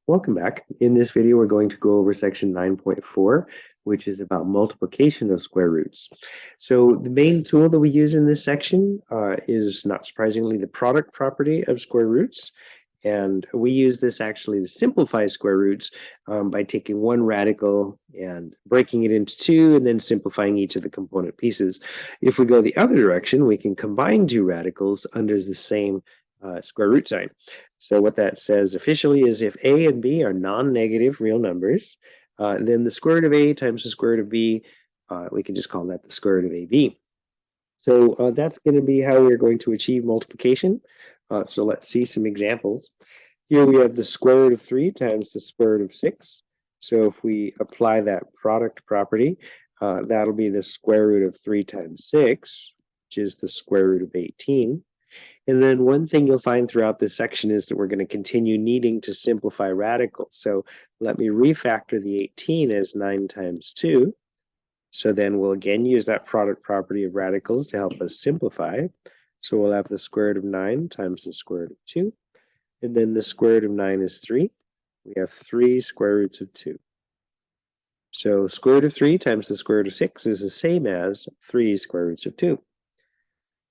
Welcome back. In this video, we're going to go over section 9.4, which is about multiplication of square roots. So the main tool that we use in this section is, not surprisingly, the product property of square roots. And we use this actually to simplify square roots by taking one radical and breaking it into two and then simplifying each of the component pieces. If we go the other direction, we can combine two radicals under the same square root sign. So what that says officially is if a and b are non-negative real numbers, then the square root of a times the square root of b, we can just call that the square root of ab. So that's going to be how we're going to achieve multiplication. So let's see some examples. Here we have the square root of 3 times the square root of 6. So if we apply that product property, that'll be the square root of 3 times 6, which is the square root of 18. And then one thing you'll find throughout this section is that we're going to continue needing to simplify radicals. So let me refactor the 18 as 9 times 2. So then we'll again use that product property of radicals to help us simplify. So we'll have the square root of 9 times the square root of 2. And then the square root of 9 is 3. We have 3 square roots of 2. So square root of 3 times the square root of 6 is the same as 3 square roots of 2.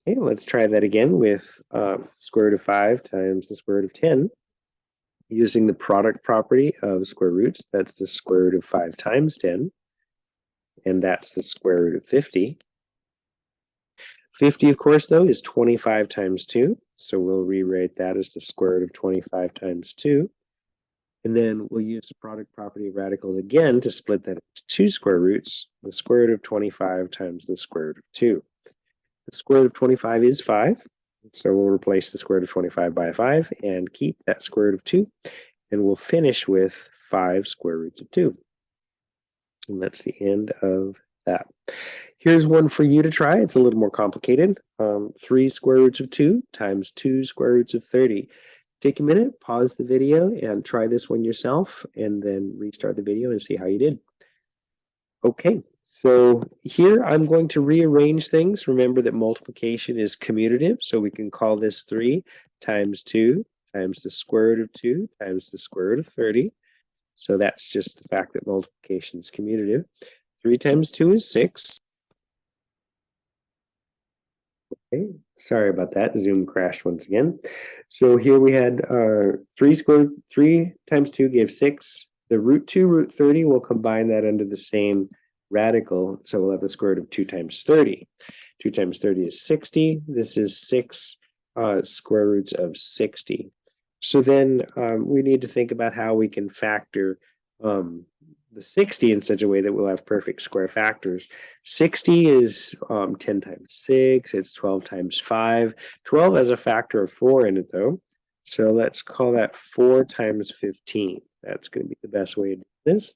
Okay, let's try that again with square root of 5 times the square root of 10. Using the product property of square roots, that's the square root of 5 times 10. And that's the square root of 50. 50, of course, though, is 25 times 2. So we'll rewrite that as the square root of 25 times 2. And then we'll use the product property of radicals again to split that into 2 square roots. The square root of 25 times the square root of 2. The square root of 25 is 5. So we'll replace the square root of 25 by a 5 and keep that square root of 2. And we'll finish with 5 square roots of 2. And that's the end of that. Here's one for you to try. It's a little more complicated. 3 square roots of 2 times 2 square roots of 30. Take a minute, pause the video, and try this one yourself, and then restart the video and see how you did. Okay, so here I'm going to rearrange things. Remember that multiplication is commutative, so we can call this 3 times 2 times the square root of 2 times the square root of 30. So that's just the fact that multiplication is commutative. 3 times 2 is 6. Okay, sorry about that. Zoom crashed once again. So here we had 3 times 2 gave 6. The root 2, root 30, we'll combine that under the same radical. So we'll have the square root of 2 times 30. 2 times 30 is 60. This is 6 square roots of 60. So then we need to think about how we can factor the 60 in such a way that we'll have perfect square factors. 60 is 10 times 6. It's 12 times 5. 12 has a factor of 4 in it, though. So let's call that 4 times 15. That's going to be the best way to do this.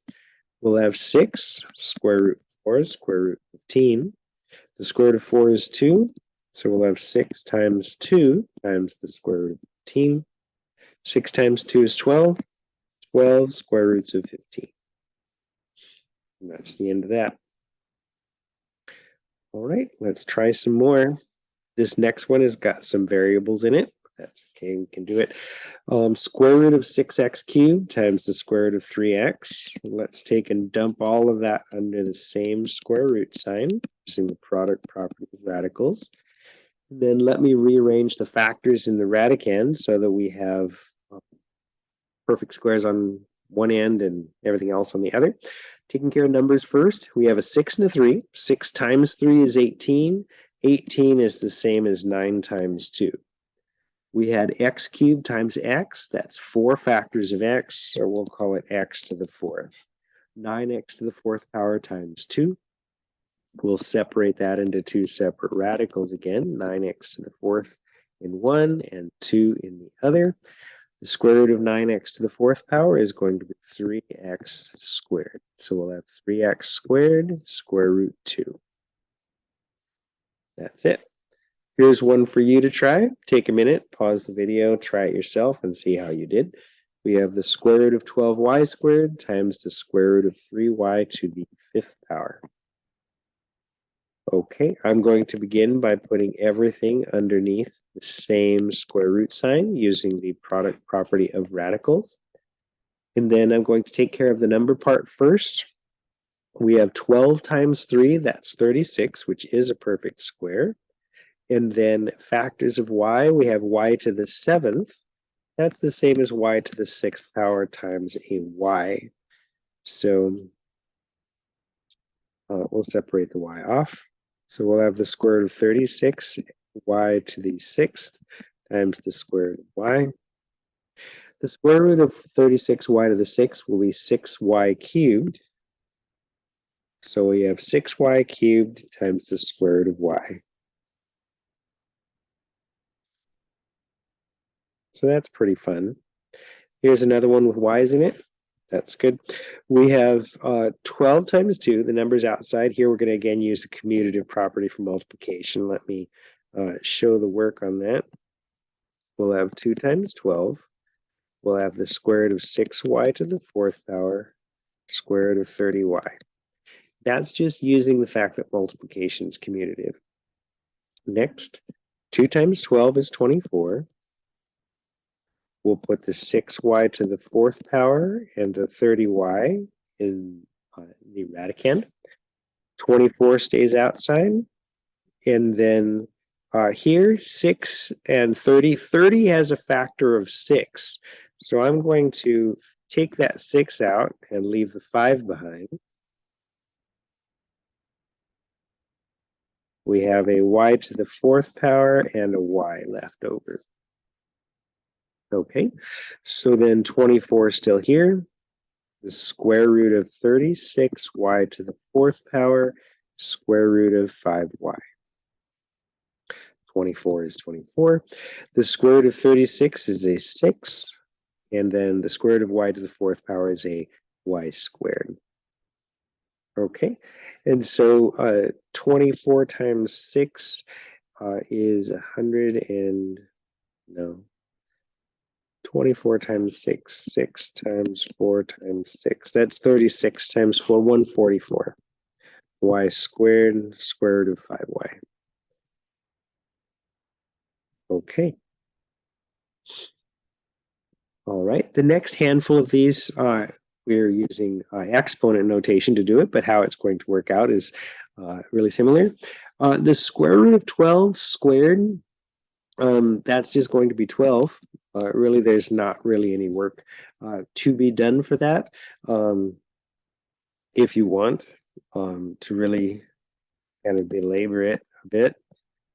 We'll have 6 square root 4 square root 15. The square root of 4 is 2. So we'll have 6 times 2 times the square root of 15. 6 times 2 is 12. 12 square roots of 15. And that's the end of that. All right, let's try some more. This next one has got some variables in it. That's okay, we can do it. Square root of 6x cubed times the square root of 3x. Let's take and dump all of that under the same square root sign using the product property of radicals. And then let me rearrange the factors in the radicand so that we have perfect squares on one end and everything else on the other. Taking care of numbers first, we have a 6 and a 3. 6 times 3 is 18. 18 is the same as 9 times 2. We had x cubed times x. That's 4 factors of x, so we'll call it x to the 4th. 9x to the 4th power times 2. We'll separate that into 2 separate radicals again. 9x to the 4th in one and 2 in the other. The square root of 9x to the 4th power is going to be 3x squared. So we'll have 3x squared square root 2. That's it. Here's one for you to try. Take a minute, pause the video, try it yourself, and see how you did. We have the square root of 12y squared times the square root of 3y to the 5th power. Okay, I'm going to begin by putting everything underneath the same square root sign using the product property of radicals. And then I'm going to take care of the number part first. We have 12 times 3, that's 36, which is a perfect square. And then factors of y, we have y to the 7th. That's the same as y to the 6th power times a y. So we'll separate the y off. So we'll have the square root of 36, y to the 6th times the square root of y. The square root of 36y to the 6th will be 6y cubed. So we have 6y cubed times the square root of y. So that's pretty fun. Here's another one with y's in it. That's good. We have 12 times 2. The number's outside. Here we're going to again use the commutative property for multiplication. Let me show the work on that. We'll have 2 times 12. We'll have the square root of 6y to the 4th power, square root of 30y. That's just using the fact that multiplication is commutative. Next, 2 times 12 is 24. We'll put the 6y to the 4th power and the 30y in the radicand. 24 stays outside. And then here, 6 and 30. 30 has a factor of 6. So I'm going to take that 6 out and leave the 5 behind. We have a y to the 4th power and a y left over. Okay, so then 24 is still here. The square root of 36, y to the 4th power, square root of 5y. 24 is 24. The square root of 36 is a 6. And then the square root of y to the 4th power is a y squared. Okay, and so 24 times 6 is 100 and, no, 24 times 6, 6 times 4 times 6. That's 36 times 4, 144. Y squared, square root of 5y. Okay. All right. The next handful of these, we're using exponent notation to do it, but how it's going to work out is really similar. The square root of 12 squared, that's just going to be 12. Really, there's not really any work to be done for that. If you want to really kind of belabor it a bit,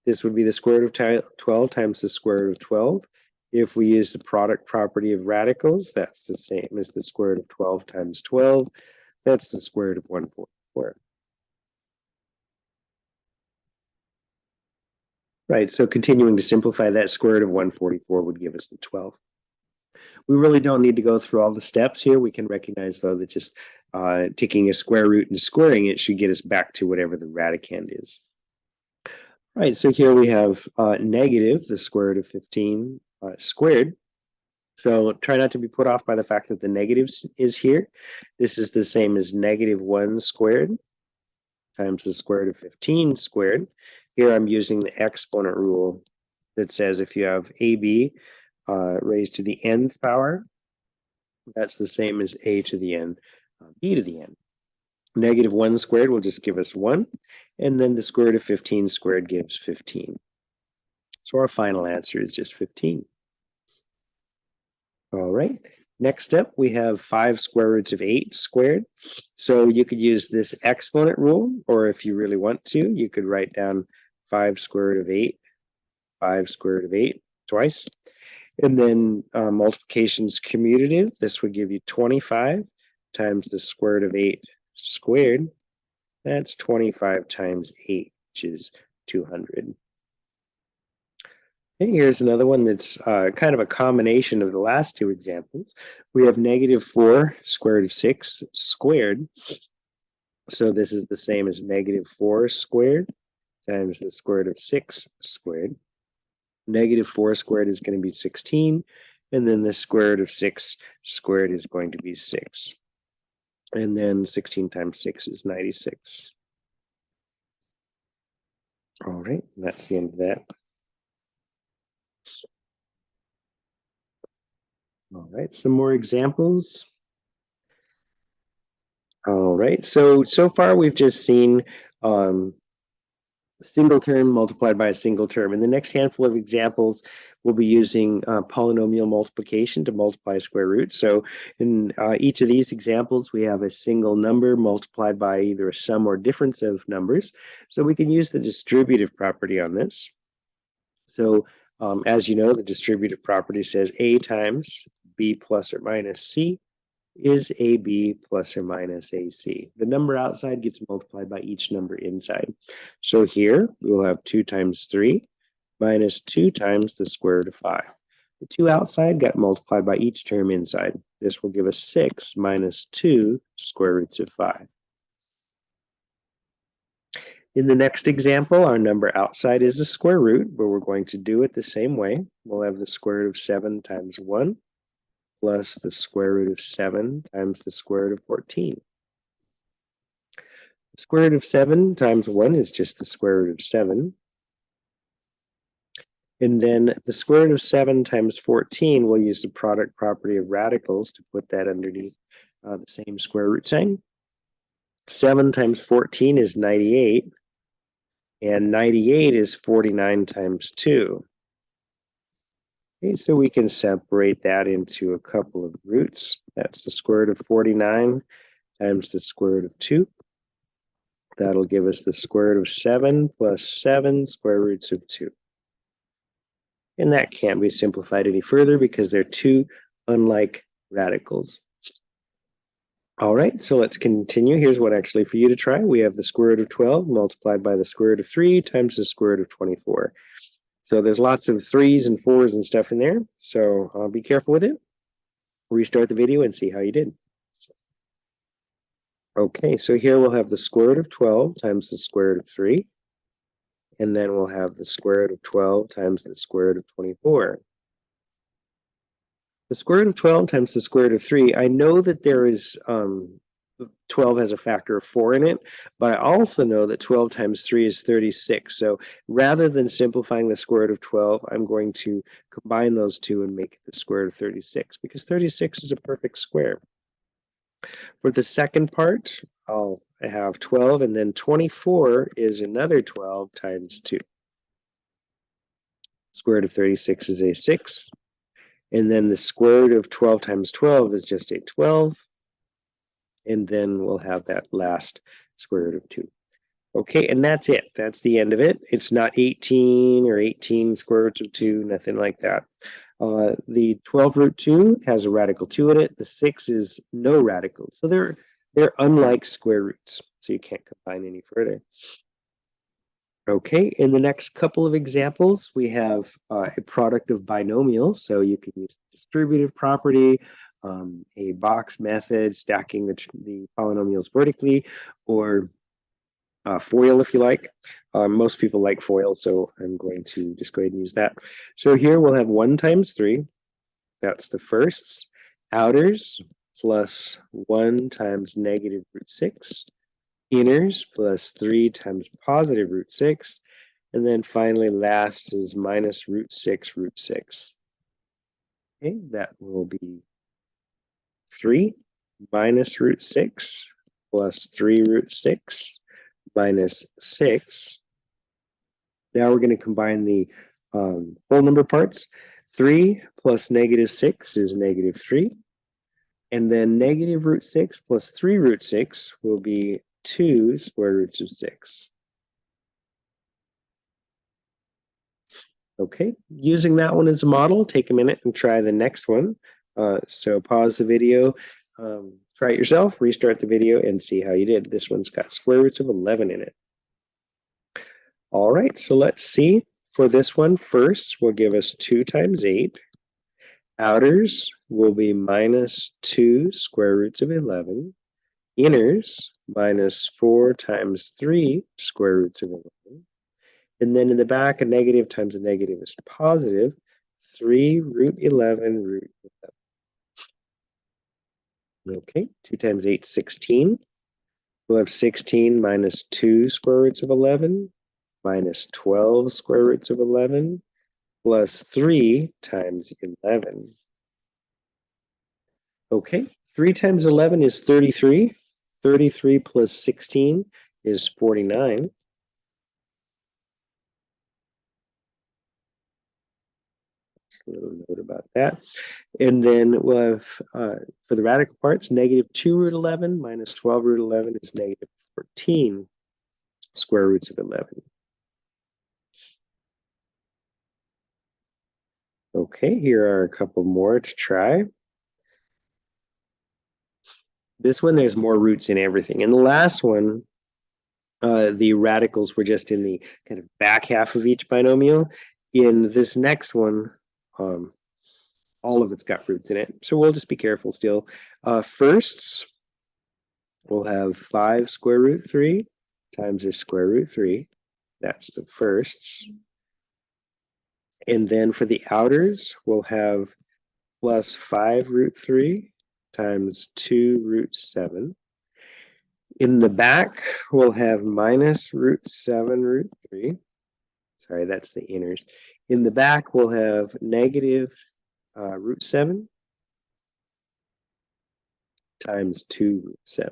this would be the square root of 12 times the square root of 12. If we use the product property of radicals, that's the same as the square root of 12 times 12. That's the square root of 144. Right, so continuing to simplify, that square root of 144 would give us the 12. We really don't need to go through all the steps here. We can recognize, though, that just taking a square root and squaring it should get us back to whatever the radicand is. Right, so here we have negative, the square root of 15 squared. So try not to be put off by the fact that the negative is here. This is the same as negative 1 squared times the square root of 15 squared. Here I'm using the exponent rule that says if you have AB raised to the nth power, that's the same as a to the n, b to the n. Negative 1 squared will just give us 1, and then the square root of 15 squared gives 15. So our final answer is just 15. All right. Next up, we have 5 square roots of 8 squared. So you could use this exponent rule, or if you really want to, you could write down 5 square root of 8, 5 square root of 8 twice. And then multiplication's commutative. This would give you 25 times the square root of 8 squared. That's 25 times 8, which is 200. Okay, here's another one that's kind of a combination of the last two examples. We have negative 4 square root of 6 squared. So this is the same as negative 4 squared times the square root of 6 squared. Negative 4 squared is going to be 16, and then the square root of 6 squared is going to be 6. And then 16 times 6 is 96. All right, that's the end of that. All right, some more examples. All right, so far we've just seen a single term multiplied by a single term. In the next handful of examples, we'll be using polynomial multiplication to multiply square roots. So in each of these examples, we have a single number multiplied by either a sum or difference of numbers. So we can use the distributive property on this. So as you know, the distributive property says A times B plus or minus C is AB plus or minus AC. The number outside gets multiplied by each number inside. So here we'll have 2 times 3 minus 2 times the square root of 5. The 2 outside got multiplied by each term inside. This will give us 6 minus 2 square roots of 5. In the next example, our number outside is the square root, but we're going to do it the same way. We'll have the square root of 7 times 1 plus the square root of 7 times the square root of 14. The square root of 7 times 1 is just the square root of 7. And then the square root of 7 times 14, we'll use the product property of radicals to put that underneath the same square root sign. 7 times 14 is 98, and 98 is 49 times 2. Okay, so we can separate that into a couple of roots. That's the square root of 49 times the square root of 2. That'll give us the square root of 7 plus 7 square roots of 2. And that can't be simplified any further because they're two unlike radicals. All right, so let's continue. Here's one actually for you to try. We have the square root of 12 multiplied by the square root of 3 times the square root of 24. So there's lots of 3s and 4s and stuff in there. So be careful with it. Restart the video and see how you did. Okay, so here we'll have the square root of 12 times the square root of 3. And then we'll have the square root of 12 times the square root of 24. The square root of 12 times the square root of 3, I know that there is 12 has a factor of 4 in it, but I also know that 12 times 3 is 36. So rather than simplifying the square root of 12, I'm going to combine those two and make it the square root of 36, because 36 is a perfect square. For the second part, I'll have 12, and then 24 is another 12 times 2. Square root of 36 is a 6. And then the square root of 12 times 12 is just a 12. And then we'll have that last square root of 2. Okay, and that's it. That's the end of it. It's not 18 or 18 square roots of 2, nothing like that. The 12 root 2 has a radical 2 in it. The 6 is no radical. So they're unlike square roots. So you can't combine any further. Okay, in the next couple of examples, we have a product of binomials. So you can use the distributive property, a box method, stacking the polynomials vertically, or FOIL if you like. Most people like FOIL, so I'm going to just go ahead and use that. So here we'll have 1 times 3. That's the firsts. Outers plus 1 times negative root 6. Inners plus 3 times positive root 6. And then finally, last is minus root 6 root 6. Okay, that will be 3 minus root 6 plus 3 root 6 minus 6. Now we're going to combine the whole number parts. 3 plus negative 6 is negative 3. And then negative root 6 plus 3 root 6 will be 2 square roots of 6. Okay, using that one as a model, take a minute and try the next one. So pause the video, try it yourself, restart the video, and see how you did. This one's got square roots of 11 in it. All right, so let's see. For this one, first will give us 2 times 8. Outers will be minus 2 square roots of 11. Inners minus 4 times 3 square roots of 11. And then in the back, a negative times a negative is positive. 3 root 11 root 11. Okay, 2 times 8 is 16. We'll have 16 minus 2 square roots of 11 minus 12 square roots of 11 plus 3 times 11. Okay, 3 times 11 is 33. 33 plus 16 is 49. Just a little note about that. And then we'll have, for the radical parts, negative 2 root 11 minus 12 root 11 is negative 14 square roots of 11. Okay, here are a couple more to try. This one, there's more roots in everything. In the last one, the radicals were just in the kind of back half of each binomial. In this next one, all of it's got roots in it. So we'll just be careful still. Firsts, we'll have 5 square root 3 times the square root 3. That's the firsts. And then for the outers, we'll have plus 5 root 3 times 2 root 7. In the back, we'll have minus root 7 root 3. Sorry, that's the inners. In the back, we'll have negative root 7 times 2 root 7.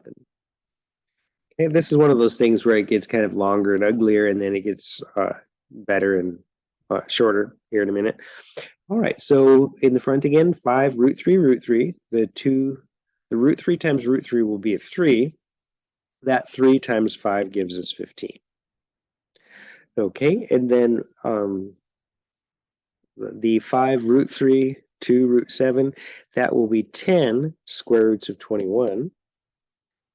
Okay, this is one of those things where it gets kind of longer and uglier, and then it gets better and shorter here in a minute. All right, so in the front again, 5 root 3 root 3. The root 3 times root 3 will be a 3. That 3 times 5 gives us 15. Okay, and then the 5 root 3, 2 root 7, that will be 10 square roots of 21.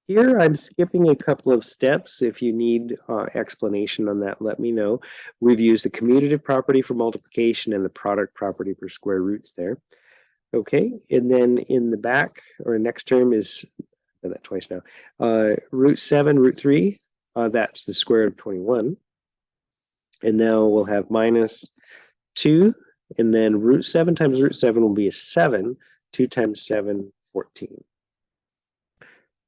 Here I'm skipping a couple of steps. If you need explanation on that, let me know. We've used the commutative property for multiplication and the product property for square roots there. Okay, and then in the back, or next term is, I've done that twice now, root 7, root 3, that's the square root of 21. And now we'll have minus 2, and then root 7 times root 7 will be a 7. 2 times 7, 14.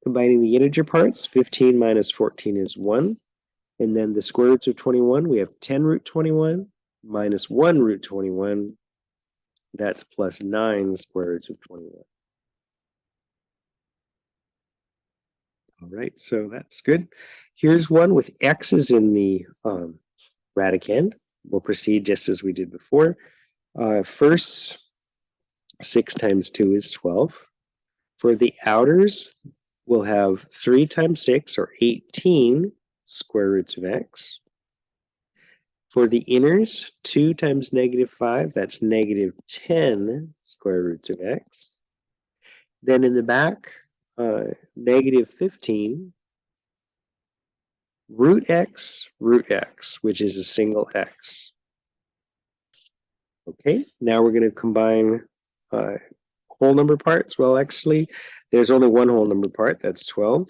Combining the integer parts, 15 minus 14 is 1. And then the square roots of 21, we have 10 root 21 minus 1 root 21. That's plus 9 square roots of 21. All right, so that's good. Here's one with x's in the radicand. We'll proceed just as we did before. First, 6 times 2 is 12. For the outers, we'll have 3 times 6, or 18 square roots of x. For the inners, 2 times negative 5, that's negative 10 square roots of x. Then in the back, negative 15, root x, which is a single x. Okay, now we're going to combine whole number parts. Well, actually, there's only one whole number part, that's 12.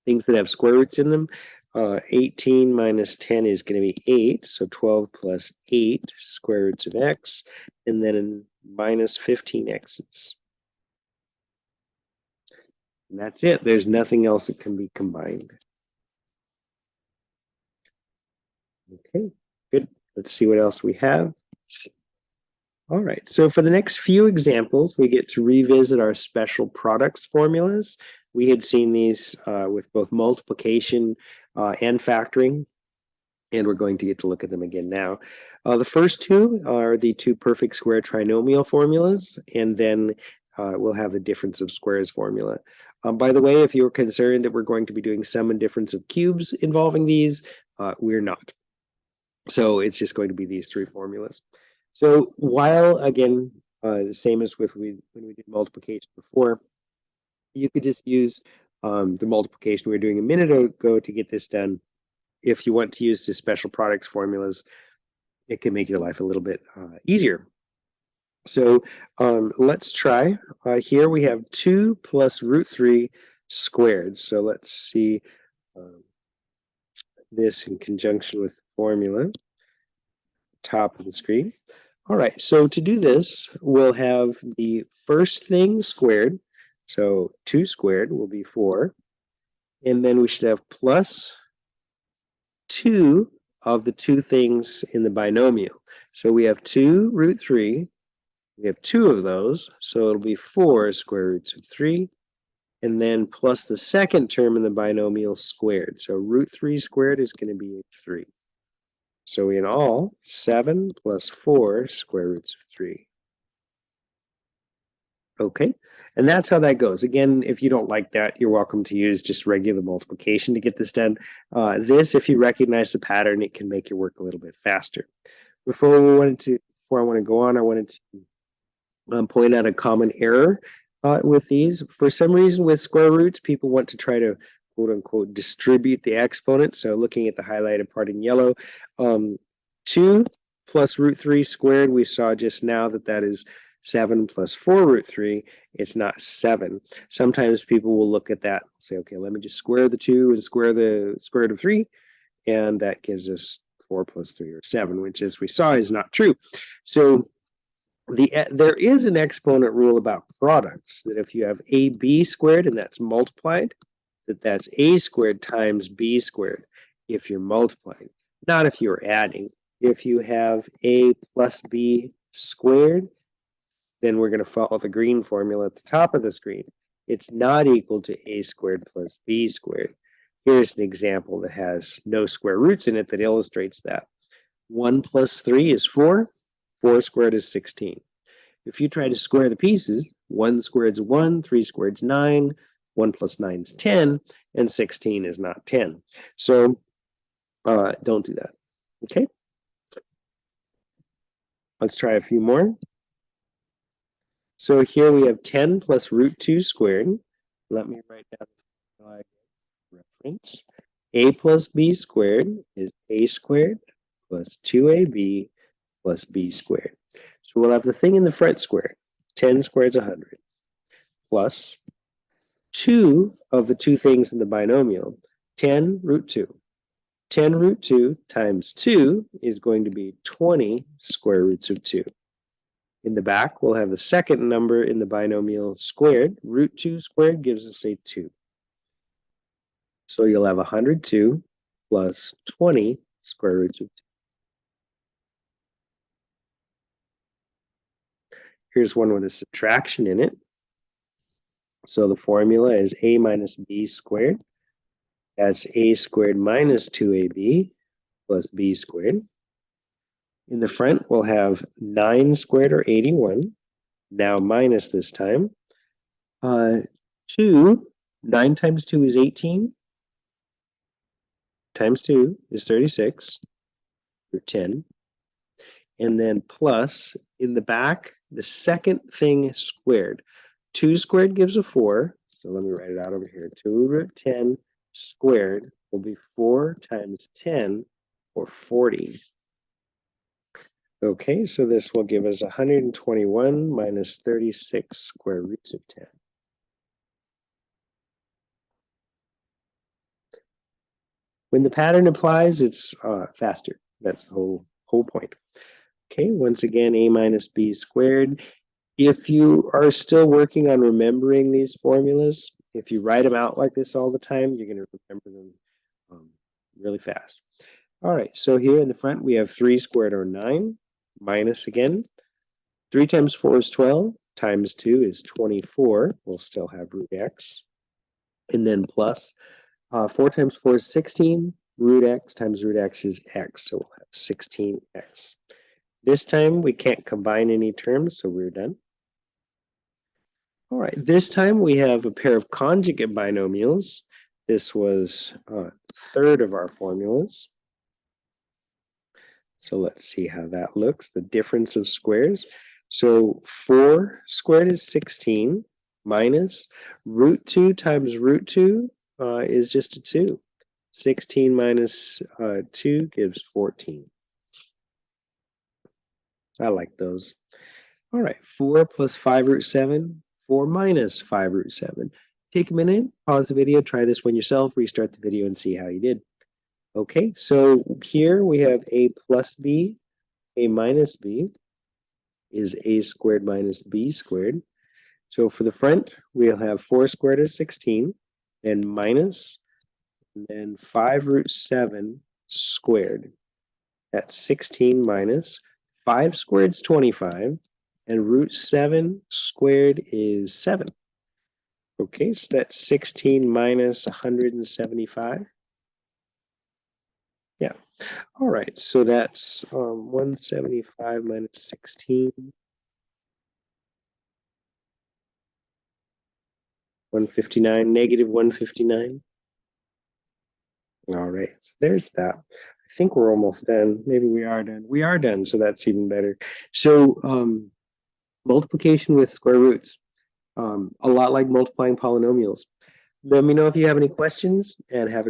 Things that have square roots in them, 18 minus 10 is going to be 8, so 12 plus 8 square roots of x, and then minus 15 x's. And that's it. There's nothing else that can be combined. Okay, good. Let's see what else we have. All right, so for the next few examples, we get to revisit our special products formulas. We had seen these with both multiplication and factoring, and we're going to get to look at them again now. The first two are the two perfect square trinomial formulas, and then we'll have the difference of squares formula. By the way, if you're concerned that we're going to be doing sum and difference of cubes involving these, we're not. So it's just going to be these three formulas. So while, again, the same as with when we did multiplication before, you could just use the multiplication we were doing a minute ago to get this done. If you want to use the special products formulas, it can make your life a little bit easier. So let's try. Here we have 2 plus root 3 squared. So let's see this in conjunction with the formula. Top of the screen. All right, so to do this, we'll have the first thing squared. So 2 squared will be 4. And then we should have plus 2 of the two things in the binomial. So we have 2 root 3. We have 2 of those, so it'll be 4 square roots of 3. and then plus the second term in the binomial squared. So root 3 squared is going to be 3. So in all, 7 plus 4 square roots of 3. Okay, and that's how that goes. Again, if you don't like that, you're welcome to use just regular multiplication to get this done. If you recognize the pattern, it can make your work a little bit faster. Before I want to go on, I wanted to point out a common error with these. For some reason, with square roots, people want to try to quote unquote distribute the exponent. So looking at the highlighted part in yellow, 2 plus root 3 squared, we saw just now that is 7 plus 4 root 3. It's not 7. Sometimes people will look at that and say, okay, let me just square the 2 and square the square root of 3, and that gives us 4 plus 3 or 7, which, as we saw, is not true. So there is an exponent rule about products, that if you have ab squared and that's multiplied, that's a squared times b squared if you're multiplying, not if you're adding. If you have a plus b squared, then we're going to follow the green formula at the top of the screen. It's not equal to a squared plus b squared. Here's an example that has no square roots in it that illustrates that. 1 plus 3 is 4. 4 squared is 16. If you try to square the pieces, 1 squared is 1, 3 squared is 9, 1 plus 9 is 10, and 16 is not 10. So don't do that. Okay? Let's try a few more. So here we have 10 plus root 2 squared. Let me write down the reference. A plus b squared is a squared plus 2ab plus b squared. So we'll have the thing in the front squared. 10 squared is 100 plus 2 of the two things in the binomial, 10 root 2. 10 root 2 times 2 is going to be 20 square roots of 2. In the back, we'll have the second number in the binomial squared. Root 2 squared gives us a 2. So you'll have 102 plus 20 square roots of 2. Here's one with a subtraction in it. So the formula is a minus b squared. That's a squared minus 2ab plus b squared. In the front, we'll have 9 squared or 81. Now minus this time. 9 times 2 is 18. Times 2 is 36, or 10. And then plus, in the back, the second thing squared. 2 squared gives a 4. So let me write it out over here. 2 root 10 squared will be 4 times 10, or 40. Okay, so this will give us 121 minus 36 square roots of 10. When the pattern applies, it's faster. That's the whole point. Okay, once again, a minus b squared. If you are still working on remembering these formulas, if you write them out like this all the time, you're going to remember them really fast. All right, so here in the front, we have 3 squared, or 9, minus again. 3 times 4 is 12, times 2 is 24. We'll still have root x. And then plus 4 times 4 is 16. Root x times root x is x, so we'll have 16x. This time we can't combine any terms, so we're done. All right, this time we have a pair of conjugate binomials. This was a third of our formulas. So let's see how that looks, the difference of squares. So 4 squared is 16, minus root 2 times root 2 is just a 2. 16 minus 2 gives 14. I like those. All right, 4 plus 5 root 7, 4 minus 5 root 7. Take a minute, pause the video, try this one yourself, restart the video and see how you did. Okay, so here we have a plus b, a minus b is a squared minus b squared. So for the front, we'll have 4 squared is 16, and minus, and then 5 root 7 squared. That's 16 minus 5 squared is 25, and root 7 squared is 7. Okay, so that's 16 minus 175. Yeah. All right, so that's 175 minus 16. 159, negative 159. All right, so there's that. I think we're almost done. Maybe we are done. We are done, so that's even better. So multiplication with square roots, a lot like multiplying polynomials. Let me know if you have any questions and have a great